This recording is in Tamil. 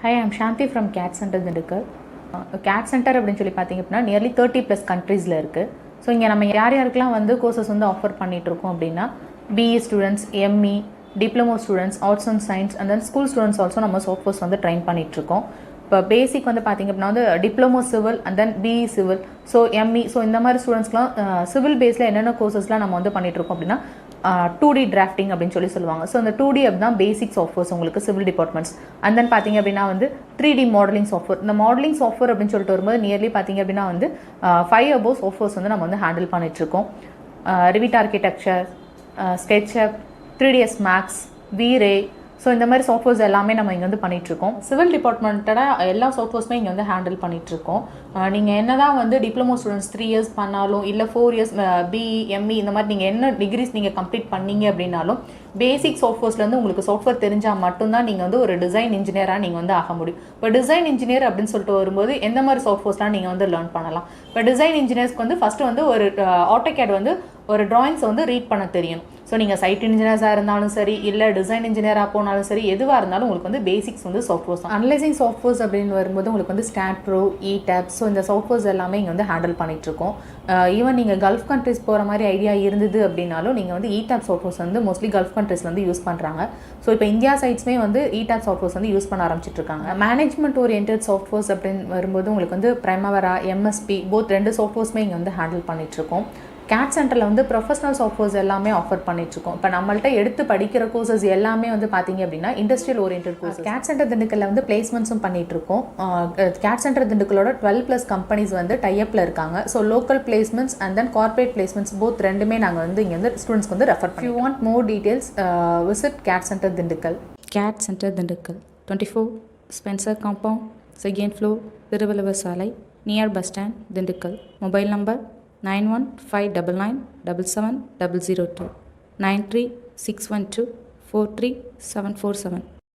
Hi, I'm Shanti from CADD Centre Dindigul. CADD Centre அப்படின்னு சொல்லி பார்த்தீங்க அப்படின்னா நியர்லி 30+ கண்ட்ரீஸில் இருக்குது. ஸோ இங்கே நம்ம யாருக்கெல்லாம் வந்து கோர்சஸ் வந்து ஆஃபர் பண்ணிகிட்ருக்கோம் அப்படின்னா BE students, ME, diploma students, arts and science and then school students also நம்ம சாஃப்ட்வேர்ஸ் வந்து ட்ரைன் பண்ணிகிட்ருக்கோம். இப்போ பேசிக் வந்து பார்த்திங்க அப்படின்னா வந்து diploma civil and then BE civil, so ME, so இந்த மாதிரி ஸ்டூடெண்ட்ஸ்க்குலாம் சிவில் பேஸில் என்னென்ன கோர்சஸ்லாம் நம்ம வந்து பண்ணிகிட்ருக்கோம் அப்படின்னா 2D டிராஃப்டிங் அப்படின்னு சொல்லி சொல்லுவாங்க. ஸோ அந்த 2D அப்படின்னா பேசிக் சாஃப்ட்வேர்ஸ் உங்களுக்கு சிவில் டிபார்ட்மெண்ட்ஸ். அண்ட் தென் பார்த்திங்க அப்படின்னா வந்து 3D மாடலிங் சாஃப்ட்வேர். இந்த மாடலிங் சாஃப்ட்வேர் அப்படின்னு சொல்லிட்டு வரும்போது நியர்லி பார்த்திங்க அப்படின்னா வந்து 5 above சாஃப்ட்வேர்ஸ் வந்து நம்ம வந்து ஹேண்டில் பண்ணிகிட்ருக்கோம். Revit architecture, SketchUp, 3ds Max, வீரே, ஸோ இந்த மாதிரி சாஃப்ட்வேர்ஸ் எல்லாமே நம்ம இங்கே வந்து பண்ணிகிட்ருக்கோம். சிவில் டிபார்ட்மெண்ட்டோட எல்லா சாஃப்ட்வேர்ஸுமே இங்கே வந்து ஹேண்டில் பண்ணிகிட்ருக்கோம். நீங்கள் என்ன தான் வந்து டிப்ளமோ ஸ்டூடெண்ட்ஸ் 3 years பண்ணாலும் இல்லை 4 years பிஇ, எம்இ இந்த மாதிரி நீங்கள் என்ன டிகிரிஸ் நீங்கள் கம்ப்ளீட் பண்ணீங்க அப்படின்னாலும் பேசிக் சாஃப்ட்வேர்ஸ்லேருந்து உங்களுக்கு சாஃப்ட்வேர் தெரிஞ்சால் மட்டும்தான் நீங்கள் வந்து ஒரு டிசைன் இன்ஜினியராக நீங்கள் வந்து ஆக முடியும். இப்போ டிசைன் இன்ஜினியர் அப்படின்னு சொல்லிட்டு வரும்போது எந்த மாதிரி சாஃப்ட்வேர்ஸ்லாம் நீங்கள் வந்து லேர்ன் பண்ணலாம். இப்போ டிசைன் இன்ஜினியர்ஸ்க்கு வந்து ஃபஸ்ட்டு வந்து ஒரு AutoCAD வந்து ஒரு ட்ராயிங்ஸை வந்து ரீட் பண்ண தெரியும். ஸோ நீங்கள் சைட் இன்ஜினியர்ஸாக இருந்தாலும் சரி இல்லை டிசைன் இன்ஜினியராக போனாலும் சரி எதுவாக இருந்தாலும் உங்களுக்கு வந்து பேசிக்ஸ் வந்து சாஃப்ட்வேர்ஸ் தான். அனலைசிங் சாஃப்ட்வேர்ஸ் அப்படின்னு வரும்போது உங்களுக்கு வந்து ஸ்டாட் ப்ரோ, இடேப், ஸோ இந்த சாஃப்ட்வேர்ஸ் எல்லாமே இங்கே வந்து ஹேண்டில் பண்ணிகிட்ருக்கோம். ஈவன் நீங்கள் கல்ஃப் கண்ட்ரிஸ் போகிற மாதிரி ஐடியா இருந்தது அப்படின்னாலும் நீங்கள் வந்து இடேப் சாஃப்ட்வேர்ஸ் வந்து மோஸ்ட்லி கல்ஃப் கண்ட்ரிஸ் வந்து யூஸ் பண்ணுறாங்க. ஸோ இப்போ இந்தியா சைட்ஸ்மே வந்து இடேப் சாஃப்ட்வேர்ஸ் வந்து யூஸ் பண்ண ஆரம்பிச்சிட்ருக்காங்க. மேனேஜ்மெண்ட் ஓரியன்டட் சாஃப்ட்வேர்ஸ் அப்படின்னு வரும்போது உங்களுக்கு வந்து பிரைமவரா, எம்எஸ்பி போத் 2 சாஃப்ட்வேர்ஸ்மே இங்கே வந்து ஹேண்டில் பண்ணிகிட்ருக்கோம். CADD சென்டரில் வந்து ப்ரொஃபஷனல் சாஃப்ட்வேர்ஸ் எல்லாமே ஆஃபர் பண்ணிட்டுருக்கோம். இப்போ நம்மள்ட்ட எடுத்து படிக்கிற கோர்சஸ் எல்லாமே வந்து பார்த்தீங்க அப்படின்னா industrial oriented course. CADD centre திண்டுக்கல்ல வந்து பிளேஸ்மெண்ட்ஸும் பண்ணிகிட்ருக்கோம். CADD சென்டர் திண்டுக்கலோட 12+ கம்பெனிஸ் வந்து டைப்பில் இருக்காங்க. So local placements and then corporate placements both ரெண்டுமே நாங்கள் வந்து இங்கே வந்து ஸ்டூடெண்ட்ஸ்க்கு வந்து ரெஃபர் பண்ணுவோம். You want more details visit CADD centre Dindigul. CADD Centre Dindigul, 24 Spencer Compound, 2nd floor, THIRUVALLUVAR SALAI, near bus stand, Dindigul. Mobile number 9159977002 93612 43747.